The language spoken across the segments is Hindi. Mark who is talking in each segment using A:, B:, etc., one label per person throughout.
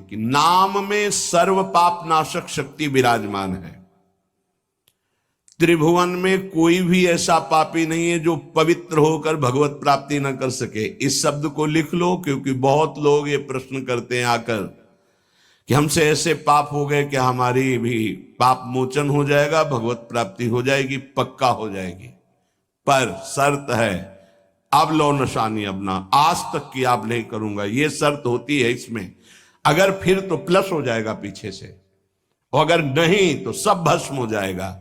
A: कि नाम में सर्व पाप नाशक शक्ति विराजमान है। त्रिभुवन में कोई भी ऐसा पापी नहीं है जो पवित्र होकर भगवत प्राप्ति न कर सके। इस शब्द को लिख लो, क्योंकि बहुत लोग ये प्रश्न करते हैं आकर कि हमसे ऐसे पाप हो गए कि हमारी भी पाप मोचन हो जाएगा, भगवत प्राप्ति हो जाएगी, पक्का हो जाएगी। पर शर्त है, अब लो निशानी अपना, आज तक की आप नहीं करूंगा, ये शर्त होती है इसमें। अगर फिर तो प्लस हो जाएगा पीछे से, और अगर नहीं तो सब भस्म हो जाएगा।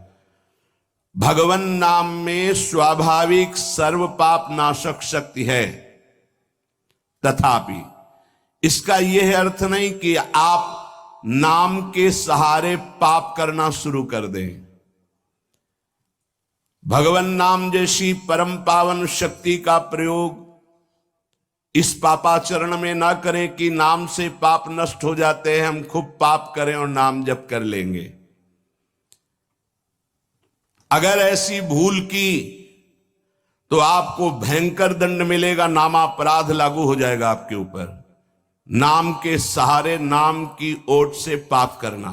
A: भगवन नाम में स्वाभाविक सर्व पाप नाशक शक्ति है, तथापि इसका यह अर्थ नहीं कि आप नाम के सहारे पाप करना शुरू कर दें। भगवन नाम जैसी परम पावन शक्ति का प्रयोग इस पापाचरण में ना करें कि नाम से पाप नष्ट हो जाते हैं, हम खूब पाप करें और नाम जप कर लेंगे। अगर ऐसी भूल की तो आपको भयंकर दंड मिलेगा, नामापराध लागू हो जाएगा आपके ऊपर। नाम के सहारे, नाम की ओट से पाप करना।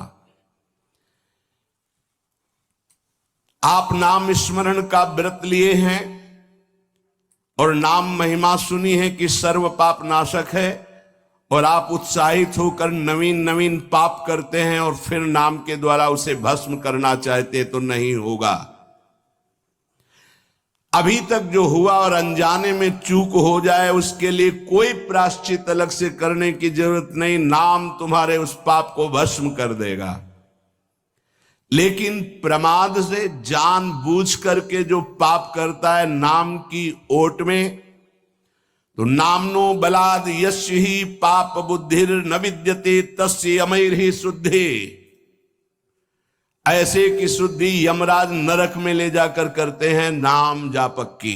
A: आप नाम स्मरण का व्रत लिए हैं और नाम महिमा सुनी है कि सर्व पाप नाशक है, और आप उत्साहित होकर नवीन नवीन पाप करते हैं और फिर नाम के द्वारा उसे भस्म करना चाहते, तो नहीं होगा। अभी तक जो हुआ और अनजाने में चूक हो जाए उसके लिए कोई प्रायश्चित अलग से करने की जरूरत नहीं, नाम तुम्हारे उस पाप को भस्म कर देगा। लेकिन प्रमाद से जानबूझ करके जो पाप करता है नाम की ओट में, तो नामनो बलाद यस्य ही पाप बुद्धिर न विद्यते तस्य अमैर ही शुद्धि। ऐसे की शुद्धि यमराज नरक में ले जाकर करते हैं नाम जापक की।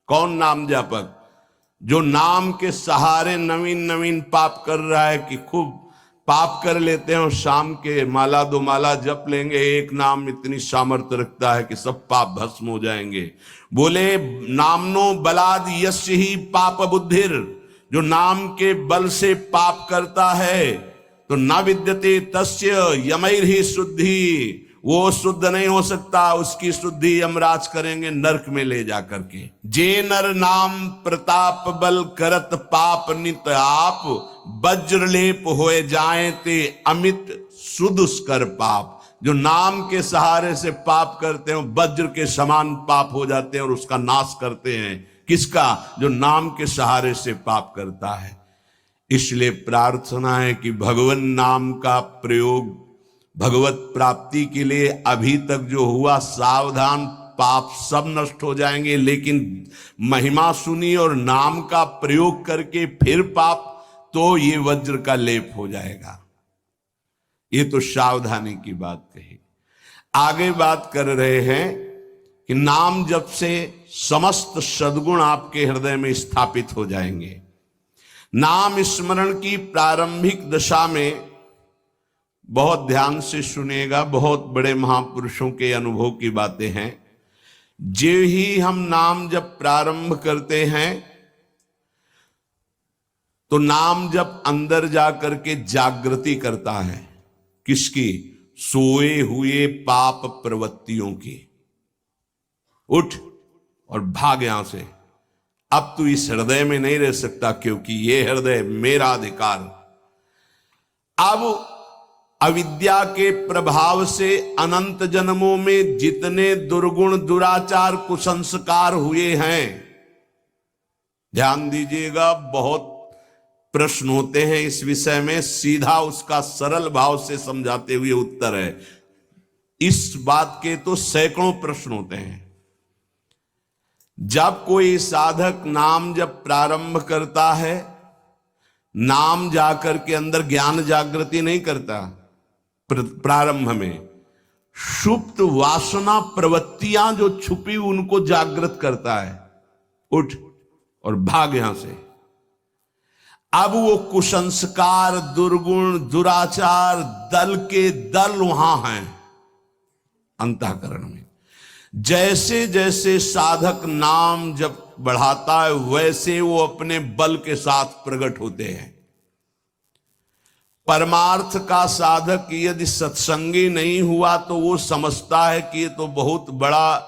A: कौन नाम जापक? जो नाम के सहारे नवीन नवीन पाप कर रहा है, कि खूब पाप कर लेते हैं और शाम के माला दो माला जप लेंगे, एक नाम इतनी सामर्थ्य रखता है कि सब पाप भस्म हो जाएंगे। बोले नामनो बलाद यस्य ही पाप बुद्धिर, जो नाम के बल से पाप करता है तो ना विद्यते तस्य यमैर ही शुद्धि, वो शुद्ध नहीं हो सकता, उसकी शुद्धि यमराज करेंगे नरक में ले जाकर के। जे नर नाम प्रताप बल करत पाप नित आप, वज्रलेप होए जाए ते अमित सुदुष्कर पाप। जो नाम के सहारे से पाप करते हैं वज्र के समान पाप हो जाते हैं और उसका नाश करते हैं। किसका? जो नाम के सहारे से पाप करता है। इसलिए प्रार्थना है कि भगवान नाम का प्रयोग भगवत प्राप्ति के लिए अभी तक जो हुआ, सावधान, पाप सब नष्ट हो जाएंगे। लेकिन महिमा सुनी और नाम का प्रयोग करके फिर पाप, तो ये वज्र का लेप हो जाएगा। ये तो सावधानी की बात कही। आगे बात कर रहे हैं कि नाम जप से समस्त सद्गुण आपके हृदय में स्थापित हो जाएंगे। नाम स्मरण की प्रारंभिक दशा में, बहुत ध्यान से सुनेगा, बहुत बड़े महापुरुषों के अनुभव की बातें हैं। जो ही हम नाम जब प्रारंभ करते हैं तो नाम जब अंदर जाकर के जागृति करता है। किसकी? सोए हुए पाप प्रवृत्तियों की। उठ और भाग यहां से, अब तू इस हृदय में नहीं रह सकता, क्योंकि ये हृदय मेरा अधिकार। अब अविद्या के प्रभाव से अनंत जन्मों में जितने दुर्गुण दुराचार कुसंस्कार हुए हैं, ध्यान दीजिएगा, बहुत प्रश्न होते हैं इस विषय में, सीधा उसका सरल भाव से समझाते हुए उत्तर है। इस बात के तो सैकड़ों प्रश्न होते हैं। जब कोई साधक नाम जब प्रारंभ करता है, नाम जाकर के अंदर ज्ञान जागृति नहीं करता, प्रारंभ में सुप्त वासना प्रवृत्तियां जो छुपी उनको जागृत करता है। उठ और भाग यहां से। अब वो कुसंस्कार, दुर्गुण, दुराचार दल के दल वहां हैं अंतःकरण में। जैसे जैसे साधक नाम जब बढ़ाता है, वैसे वो अपने बल के साथ प्रकट होते हैं परमार्थ का साधक यदि सत्संगी नहीं हुआ तो वो समझता है कि ये तो बहुत बड़ा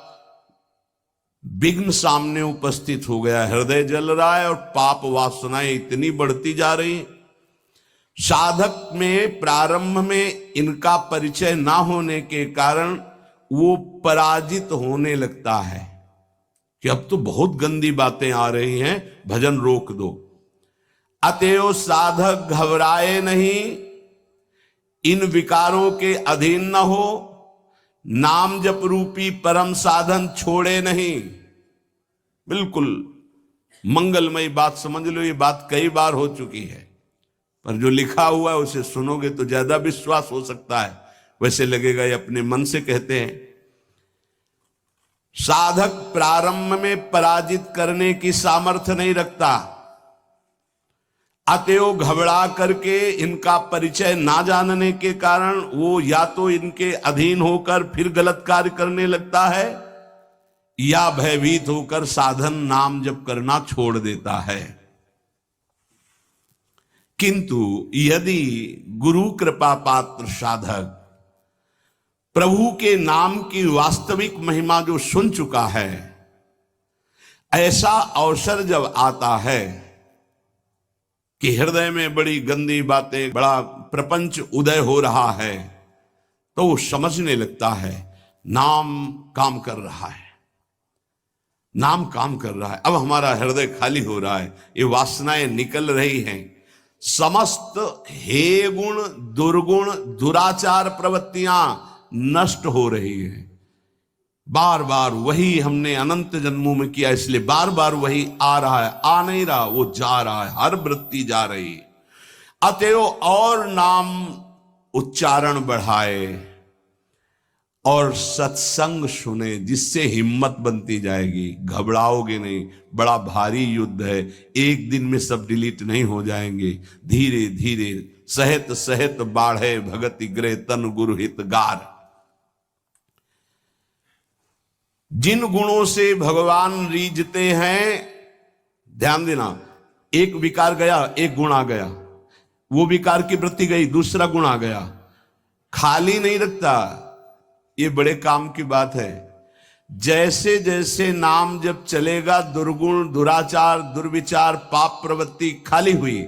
A: विघ्न सामने उपस्थित हो गया, हृदय जल रहा है और पाप वासनाएं इतनी बढ़ती जा रही। साधक में प्रारंभ में इनका परिचय ना होने के कारण वो पराजित होने लगता है कि अब तो बहुत गंदी बातें आ रही हैं, भजन रोक दो। अतएव साधक घबराए नहीं, इन विकारों के अधीन न हो, नाम जप रूपी परम साधन छोड़े नहीं। बिल्कुल मंगलमयी बात समझ लो, ये बात कई बार हो चुकी है, पर जो लिखा हुआ है उसे सुनोगे तो ज्यादा विश्वास हो सकता है, वैसे लगेगा ये अपने मन से कहते हैं। साधक प्रारंभ में पराजित करने की सामर्थ्य नहीं रखता, अतएव घबरा करके इनका परिचय ना जानने के कारण वो या तो इनके अधीन होकर फिर गलत कार्य करने लगता है, या भयभीत होकर साधन नाम जप करना छोड़ देता है। किंतु यदि गुरु कृपा पात्र साधक प्रभु के नाम की वास्तविक महिमा जो सुन चुका है, ऐसा अवसर जब आता है कि हृदय में बड़ी गंदी बातें, बड़ा प्रपंच उदय हो रहा है, तो वो समझने लगता है नाम काम कर रहा है, नाम काम कर रहा है। अब हमारा हृदय खाली हो रहा है, ये वासनाएं निकल रही हैं, समस्त हे गुण दुर्गुण दुराचार प्रवृत्तियां नष्ट हो रही है। बार बार वही हमने अनंत जन्मों में किया, इसलिए बार बार वही आ रहा है, आ नहीं रहा, वो जा रहा है, हर वृत्ति जा रही। अतएव और नाम उच्चारण बढ़ाए और सत्संग सुने, जिससे हिम्मत बनती जाएगी, घबराओगे नहीं। बड़ा भारी युद्ध है, एक दिन में सब डिलीट नहीं हो जाएंगे, धीरे धीरे सहत सहत बाढ़े भगति ग्रह तन गुरु हित गार। जिन गुणों से भगवान रीझते हैं, ध्यान देना, एक विकार गया एक गुण आ गया, वो विकार की वृत्ति गई, दूसरा गुण आ गया, खाली नहीं रखता। ये बड़े काम की बात है। जैसे जैसे नाम जब चलेगा, दुर्गुण दुराचार दुर्विचार पाप प्रवृत्ति खाली हुई,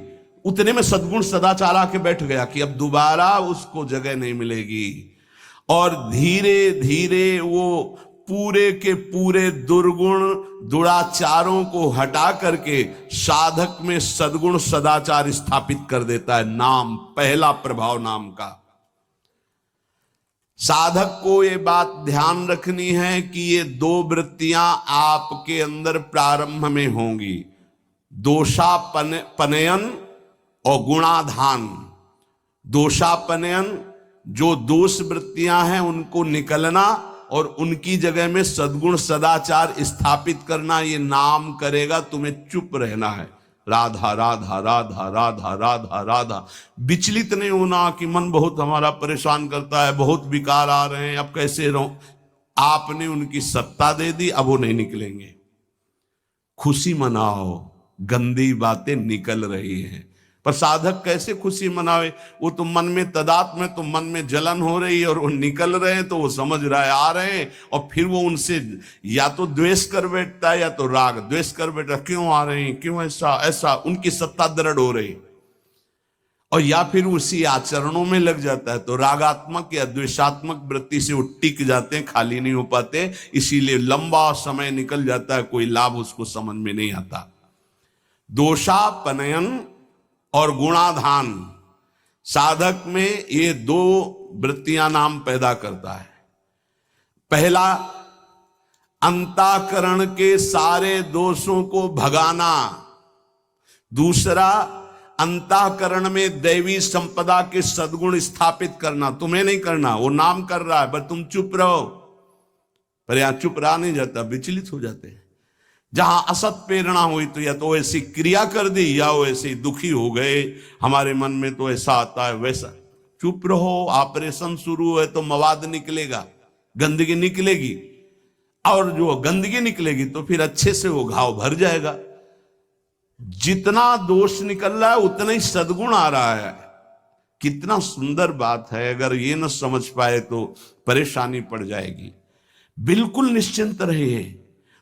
A: उतने में सद्गुण सदाचार आके बैठ गया कि अब दोबारा उसको जगह नहीं मिलेगी, और धीरे धीरे वो पूरे के पूरे दुर्गुण दुराचारों को हटा करके साधक में सद्गुण सदाचार स्थापित कर देता है। नाम, पहला प्रभाव नाम का। साधक को ये बात ध्यान रखनी है कि ये दो वृत्तियां आपके अंदर प्रारंभ में होंगी, दोषापनयन और गुणाधान। दोषापनयन, जो दोष वृत्तियां हैं उनको निकलना और उनकी जगह में सद्गुण सदाचार स्थापित करना, ये नाम करेगा। तुम्हें चुप रहना है, राधा राधा राधा राधा राधा राधा। विचलित नहीं होना कि मन बहुत हमारा परेशान करता है, बहुत विकार आ रहे हैं, अब कैसे रहूं। आपने उनकी सत्ता दे दी, अब वो नहीं निकलेंगे। खुशी मनाओ, गंदी बातें निकल रही हैं। पर साधक कैसे खुशी मनावे? वो तो मन में तदात्म में, तो मन में जलन हो रही है और वो निकल रहे हैं, तो वो समझ रहा है आ रहे हैं, और फिर वो उनसे या तो द्वेष कर बैठता है या तो राग। द्वेष कर बैठता, क्यों आ रहे हैं, क्यों ऐसा ऐसा, उनकी सत्ता दृढ़ हो रही, और या फिर उसी आचरणों में लग जाता है, तो रागात्मक या द्वेषात्मक वृत्ति से वो टिक जाते हैं, खाली नहीं हो पाते। इसीलिए लंबा समय निकल जाता है, कोई लाभ उसको समझ में नहीं आता। दोषापनयन और गुणाधान, साधक में ये दो वृत्तियां नाम पैदा करता है। पहला, अंतःकरण के सारे दोषों को भगाना। दूसरा, अंतःकरण में दैवी संपदा के सद्गुण स्थापित करना। तुम्हें नहीं करना, वो नाम कर रहा है, पर तुम चुप रहो। पर यहां चुप रहा नहीं जाता, विचलित हो जाते हैं। जहां असत प्रेरणा हुई तो या तो ऐसी क्रिया कर दी, या वो ऐसे दुखी हो गए, हमारे मन में तो ऐसा आता है वैसा। चुप रहो, ऑपरेशन शुरू है तो मवाद निकलेगा, गंदगी निकलेगी, और जो गंदगी निकलेगी तो फिर अच्छे से वो घाव भर जाएगा। जितना दोष निकल रहा है उतना ही सद्गुण आ रहा है कितना सुंदर बात है। अगर ये न समझ पाए तो परेशानी पड़ जाएगी। बिल्कुल निश्चिंत रहिए।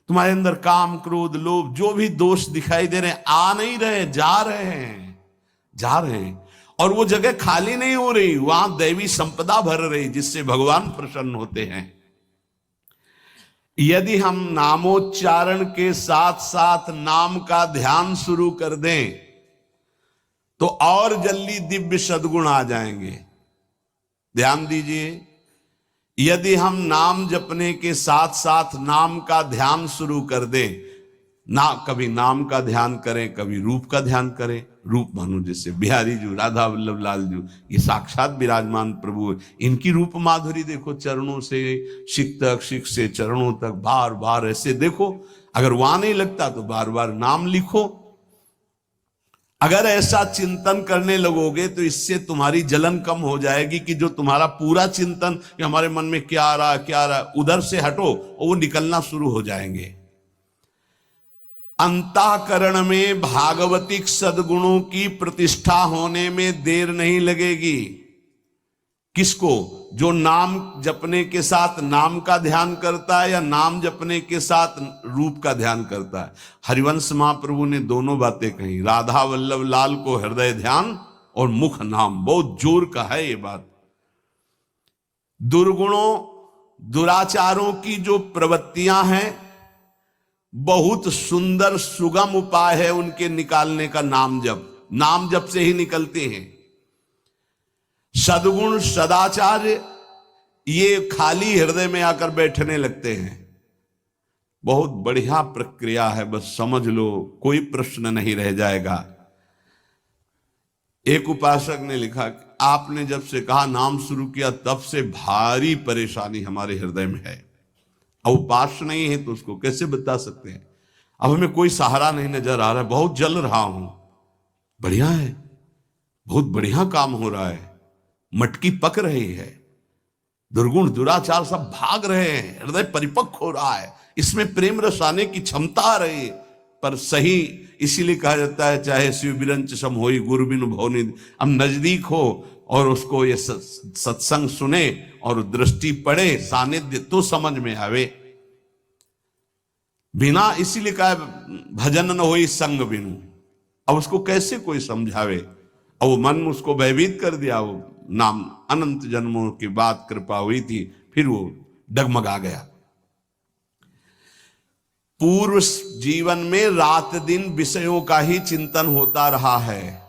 A: तुम्हारे अंदर काम, क्रोध, लोभ, जो भी दोष दिखाई दे रहे हैं, आ नहीं रहे, जा रहे हैं, जा रहे हैं। और वो जगह खाली नहीं हो रही, वहां दैवी संपदा भर रही, जिससे भगवान प्रसन्न होते हैं। यदि हम नामोच्चारण के साथ साथ नाम का ध्यान शुरू कर दें तो और जल्दी दिव्य सद्गुण आ जाएंगे। ध्यान दीजिए, यदि हम नाम जपने के साथ साथ नाम का ध्यान शुरू कर दें, ना कभी नाम का ध्यान करें, कभी रूप का ध्यान करें। रूप मानो जैसे बिहारी जी, राधा वल्लभ लाल जी, ये साक्षात विराजमान प्रभु है। इनकी रूप माधुरी देखो, चरणों से शिख तक, शिख से चरणों तक, बार बार ऐसे देखो। अगर वहां नहीं लगता तो बार बार नाम लिखो। अगर ऐसा चिंतन करने लगोगे तो इससे तुम्हारी जलन कम हो जाएगी कि जो तुम्हारा पूरा चिंतन कि हमारे मन में क्या आ रहा क्या आ रहा, उधर से हटो और वो निकलना शुरू हो जाएंगे। अंतःकरण में भागवतिक सद्गुणों की प्रतिष्ठा होने में देर नहीं लगेगी। किसको? जो नाम जपने के साथ नाम का ध्यान करता है या नाम जपने के साथ रूप का ध्यान करता है। हरिवंश महाप्रभु ने दोनों बातें कही। राधा वल्लभ लाल को हृदय ध्यान और मुख नाम, बहुत जोर का है ये बात। दुर्गुणों, दुराचारों की जो प्रवृत्तियां हैं, बहुत सुंदर सुगम उपाय है उनके निकालने का नाम जप। नाम जप से ही निकलते हैं। सद्गुण, सदाचार, ये खाली हृदय में आकर बैठने लगते हैं। बहुत बढ़िया प्रक्रिया है, बस समझ लो, कोई प्रश्न नहीं रह जाएगा। एक उपासक ने लिखा कि आपने जब से कहा नाम शुरू किया तब से भारी परेशानी हमारे हृदय में है। अब उपास नहीं है तो उसको कैसे बता सकते हैं। अब हमें कोई सहारा नहीं नजर आ रहा है, बहुत जल रहा हूं। बढ़िया है, बहुत बढ़िया काम हो रहा है, मटकी पक रही है, दुर्गुण दुराचार सब भाग रहे हैं, हृदय परिपक्व हो रहा है, इसमें प्रेम रस आने की क्षमता आ रही है। पर सही इसीलिए कहा जाता है, चाहे शिव बिरंच सम होई गुरु बिनु भवनिधि। अब नजदीक हो और उसको ये सत्संग सुने और दृष्टि पड़े, सानिध्य तो समझ में आवे। बिना, इसीलिए कहा भजन न होई संग बिनु। अब उसको कैसे कोई समझावे। अब वो मन उसको भयभीत कर दिया। वो नाम अनंत जन्मों की बात कृपा हुई थी, फिर वो डगमगा गया। पूर्व जीवन में रात दिन विषयों का ही चिंतन होता रहा है।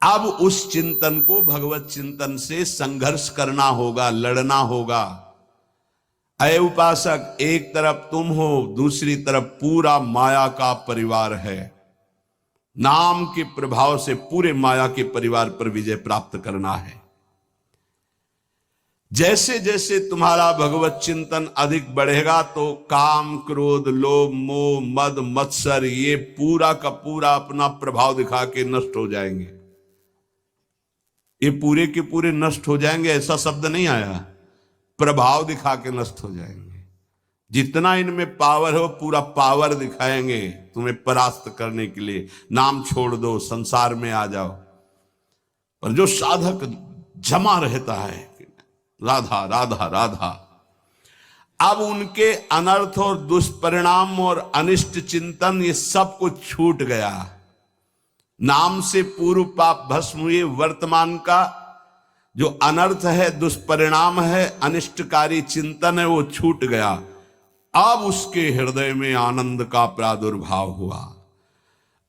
A: अब उस चिंतन को भगवत चिंतन से संघर्ष करना होगा, लड़ना होगा। अय उपासक, एक तरफ तुम हो, दूसरी तरफ पूरा माया का परिवार है। नाम के प्रभाव से पूरे माया के परिवार पर विजय प्राप्त करना है। जैसे जैसे तुम्हारा भगवत चिंतन अधिक बढ़ेगा तो काम, क्रोध, लोभ, मोह, मद, मत्सर ये पूरा का पूरा अपना प्रभाव दिखा के नष्ट हो जाएंगे। ये पूरे के पूरे नष्ट हो जाएंगे ऐसा शब्द नहीं आया, प्रभाव दिखा के नष्ट हो जाएंगे। जितना इनमें पावर हो पूरा पावर दिखाएंगे तुम्हें परास्त करने के लिए। नाम छोड़ दो, संसार में आ जाओ। पर जो साधक जमा रहता है राधा राधा राधा, अब उनके अनर्थ और दुष्परिणाम और अनिष्ट चिंतन ये सब कुछ छूट गया। नाम से पूर्व पाप भस्म हुए, वर्तमान का जो अनर्थ है, दुष्परिणाम है, अनिष्टकारी चिंतन है, वो छूट गया। अब उसके हृदय में आनंद का प्रादुर्भाव हुआ।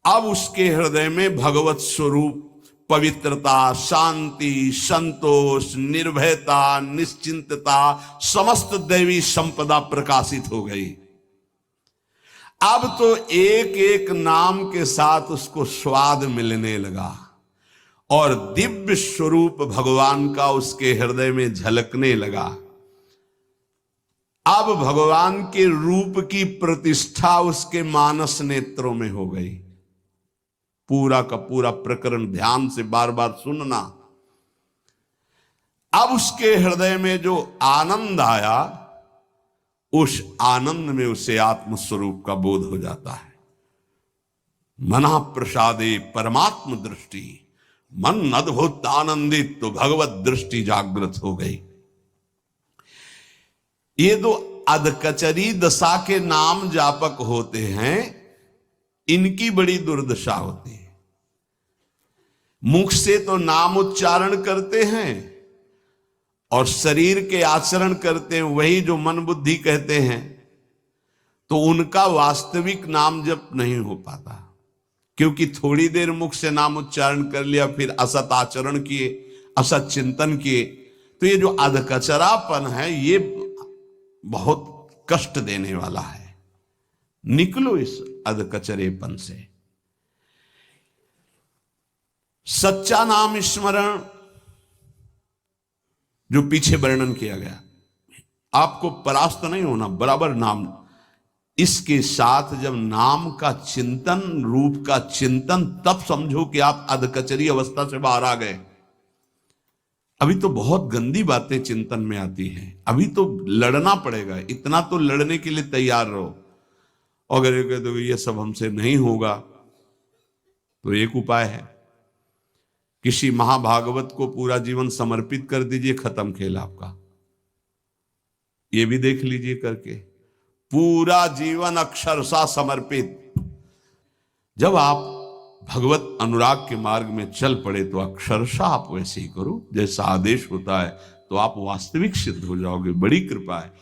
A: अब उसके हृदय में भगवत स्वरूप, पवित्रता, शांति, संतोष, निर्भयता, निश्चिंतता, समस्त दैवी संपदा प्रकाशित हो गई। अब तो एक एक नाम के साथ उसको स्वाद मिलने लगा और दिव्य स्वरूप भगवान का उसके हृदय में झलकने लगा। अब भगवान के रूप की प्रतिष्ठा उसके मानस नेत्रों में हो गई। पूरा का पूरा प्रकरण ध्यान से बार बार सुनना। अब उसके हृदय में जो आनंद आया, उस आनंद में उसे आत्मस्वरूप का बोध हो जाता है। मना प्रसादे परमात्म दृष्टि, मन अद्भुत आनंदित, तो भगवत दृष्टि जागृत हो गई। ये दो अधकचरी दशा के नाम जापक होते हैं, इनकी बड़ी दुर्दशा होती है। मुख से तो नाम उच्चारण करते हैं और शरीर के आचरण करते हैं वही जो मन बुद्धि कहते हैं, तो उनका वास्तविक नाम जप नहीं हो पाता, क्योंकि थोड़ी देर मुख से नाम उच्चारण कर लिया, फिर असत आचरण किए, असत चिंतन किए। तो ये जो अधकचरापन है ये बहुत कष्ट देने वाला है। निकलो इस अधकचरेपन से। सच्चा नाम स्मरण जो पीछे वर्णन किया गया, आपको परास्त नहीं होना, बराबर नाम। इसके साथ जब नाम का चिंतन, रूप का चिंतन, तब समझो कि आप अधकचरी अवस्था से बाहर आ गए। अभी तो बहुत गंदी बातें चिंतन में आती हैं, अभी तो लड़ना पड़ेगा, इतना तो लड़ने के लिए तैयार रहो। अगर ये कह दो ये सब हमसे नहीं होगा, तो एक उपाय है, किसी महाभागवत को पूरा जीवन समर्पित कर दीजिए, खत्म खेल आपका। ये भी देख लीजिए करके, पूरा जीवन अक्षरशः समर्पित। जब आप भगवत अनुराग के मार्ग में चल पड़े तो अक्षरशः आप वैसे ही करो जैसा आदेश होता है, तो आप वास्तविक सिद्ध हो जाओगे। बड़ी कृपा है।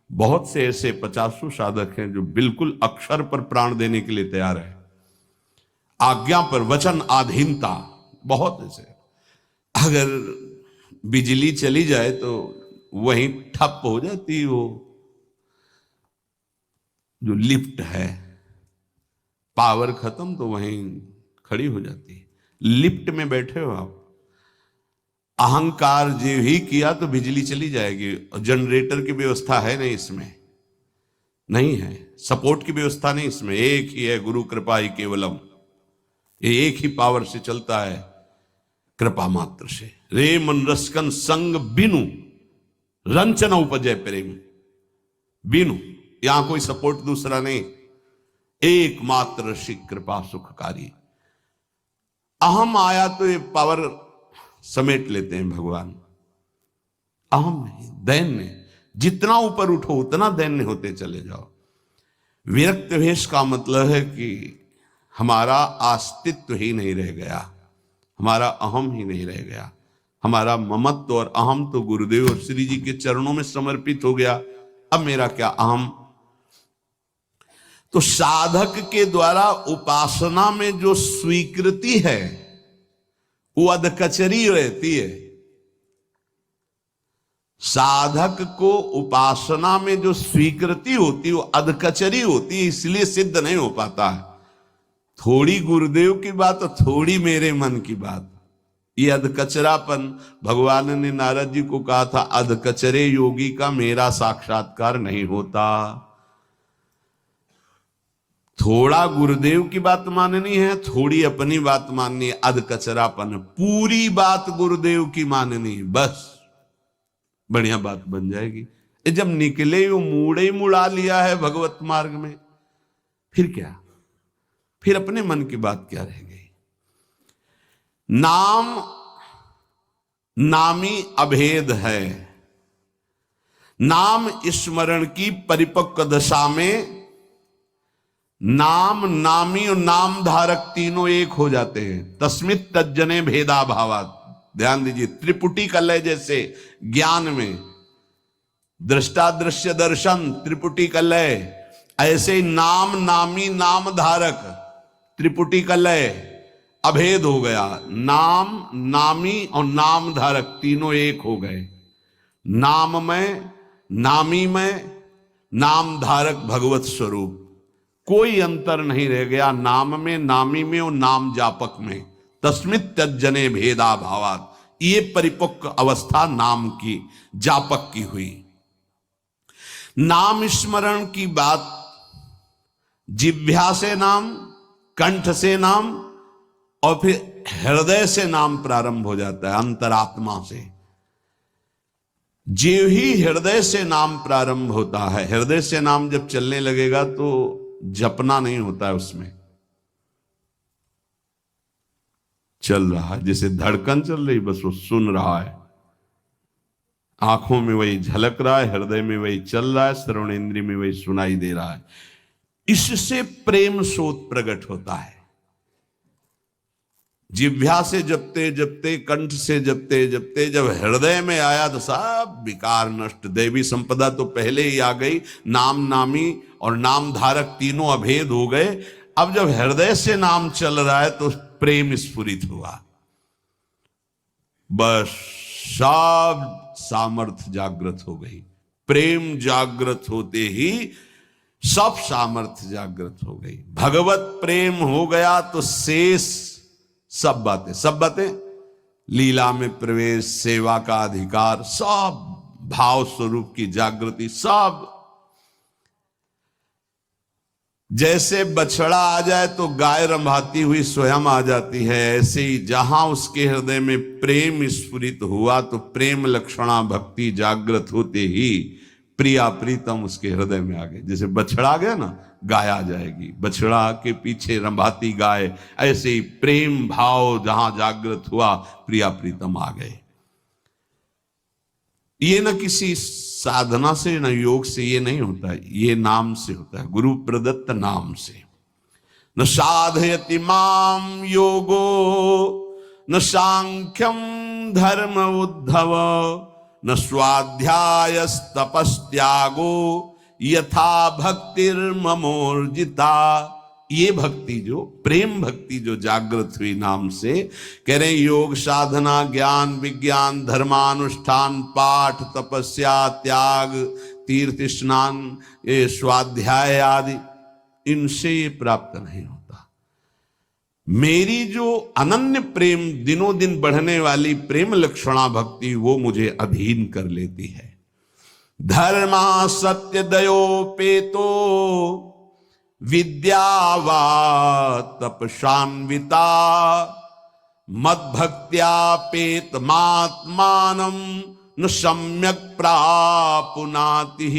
A: बहुत से ऐसे 50 साधक हैं जो बिल्कुल अक्षर पर प्राण देने के लिए तैयार है, आज्ञा पर वचन आधीनता, बहुत ऐसे। अगर बिजली चली जाए तो वहीं ठप हो जाती वो जो लिफ्ट है, पावर खत्म तो वहीं खड़ी हो जाती है। लिफ्ट में बैठे हो आप, अहंकार जो ही किया तो बिजली चली जाएगी। जनरेटर की व्यवस्था है नहीं इसमें, नहीं है, सपोर्ट की व्यवस्था नहीं इसमें। एक ही है, गुरु कृपा ही केवलम। ये एक ही पावर से चलता है, कृपा मात्र से। रे मन रसकन संग बिनु रंचन उपजय प्रेम, बिनु, यहां कोई सपोर्ट दूसरा नहीं, एकमात्र श्री कृपा सुखकारी। अहम आया तो ये पावर समेट लेते हैं भगवान। अहम नहीं, दैन्य, जितना ऊपर उठो उतना दैन्य होते चले जाओ। विरक्त भेष का मतलब है कि हमारा अस्तित्व ही नहीं रह गया, हमारा अहम ही नहीं रह गया, हमारा ममत्व और अहम तो गुरुदेव और श्री जी के चरणों में समर्पित हो गया। अब मेरा क्या अहम। तो साधक के द्वारा उपासना में जो स्वीकृति है वो अधकचरी रहती है। साधक को उपासना में जो स्वीकृति होती है वो अधकचरी होती है, इसलिए सिद्ध नहीं हो पाता है। थोड़ी गुरुदेव की बात और थोड़ी मेरे मन की बात, ये अधकचरापन। भगवान ने नारद जी को कहा था, अधकचरे योगी का मेरा साक्षात्कार नहीं होता। थोड़ा गुरुदेव की बात माननी है, थोड़ी अपनी बात माननी है, अधकचरापन। पूरी बात गुरुदेव की माननी, बस बढ़िया बात बन जाएगी। जब निकले वो मूड़े ही मुड़ा लिया है भगवत मार्ग में, फिर क्या, फिर अपने मन की बात क्या रह गई। नाम नामी अभेद है। नाम स्मरण की परिपक्व दशा में नाम, नामी और नाम धारक तीनों एक हो जाते हैं। तस्मित तज्जने भेदा भावात। ध्यान दीजिए, त्रिपुटी कलय जैसे ज्ञान में दृष्टा दृश्य दर्शन त्रिपुटी कलय, ऐसे नाम नामी नाम धारक त्रिपुटी कलय अभेद हो गया। नाम नामी और नाम धारक तीनों एक हो गए। नाम में, नामी में, नाम धारक भगवत स्वरूप, कोई अंतर नहीं रह गया नाम में, नामी में और नाम जापक में। तस्मित तज्जने भेदा भावात। ये परिपक्व अवस्था नाम की, जापक की हुई। नाम स्मरण की बात जिह्वा से नाम, कंठ से नाम और फिर हृदय से नाम प्रारंभ हो जाता है, अंतरात्मा से। जो ही हृदय से नाम प्रारंभ होता है, हृदय से नाम जब चलने लगेगा तो जपना नहीं होता है उसमें, चल रहा है, जैसे धड़कन चल रही, बस वो सुन रहा है, आंखों में वही झलक रहा है, हृदय में वही चल रहा है, श्रवण इंद्रिय में वही सुनाई दे रहा है। इससे प्रेम सोत प्रकट होता है। जिह्वा से जपते जपते, कंठ से जपते जपते जब हृदय में आया तो सब विकार नष्ट, दैवी संपदा तो पहले ही आ गई, नाम नामी और नाम धारक तीनों अभेद हो गए। अब जब हृदय से नाम चल रहा है तो प्रेम स्फुरित हुआ, बस सब सामर्थ्य जागृत हो गई। प्रेम जागृत होते ही सब सामर्थ्य जागृत हो गई। भगवत प्रेम हो गया तो शेष सब बातें, लीला में प्रवेश, सेवा का अधिकार, सब भाव स्वरूप की जागृति, सब। जैसे बछड़ा आ जाए तो गाय रंभाती हुई स्वयं आ जाती है, ऐसे ही जहां उसके हृदय में प्रेम स्फुरित हुआ तो प्रेम लक्षणा भक्ति जागृत होते ही प्रिया प्रीतम उसके हृदय में आ गए। जैसे बछड़ा आ गया ना, गाय आ जाएगी, बछड़ा के पीछे रंभाती गाय, ऐसे ही प्रेम भाव जहां जागृत हुआ प्रिया प्रीतम आ गए। ये न किसी साधना से न योग से ये नहीं होता है, ये नाम से होता है, गुरु प्रदत्त नाम से। न साधयति माम योगो न सांख्यम धर्म उद्धव न स्वाध्यायस्तपस्त्यागो यथा भक्तिर्ममोर्जिता। ये भक्ति जो प्रेम भक्ति जो जागृत हुई नाम से, कह रहे योग साधना ज्ञान विज्ञान धर्मानुष्ठान पाठ तपस्या त्याग तीर्थ स्नान ये स्वाध्याय आदि, इनसे ये प्राप्त नहीं होता। मेरी जो अनन्य प्रेम दिनों दिन बढ़ने वाली प्रेम लक्षणा भक्ति वो मुझे अधीन कर लेती है। धर्मा सत्य दयोपेतो विद्यावा तपशान्विता मद्भक्त्यापेतमात्मानं न सम्यक् प्रापुनाति।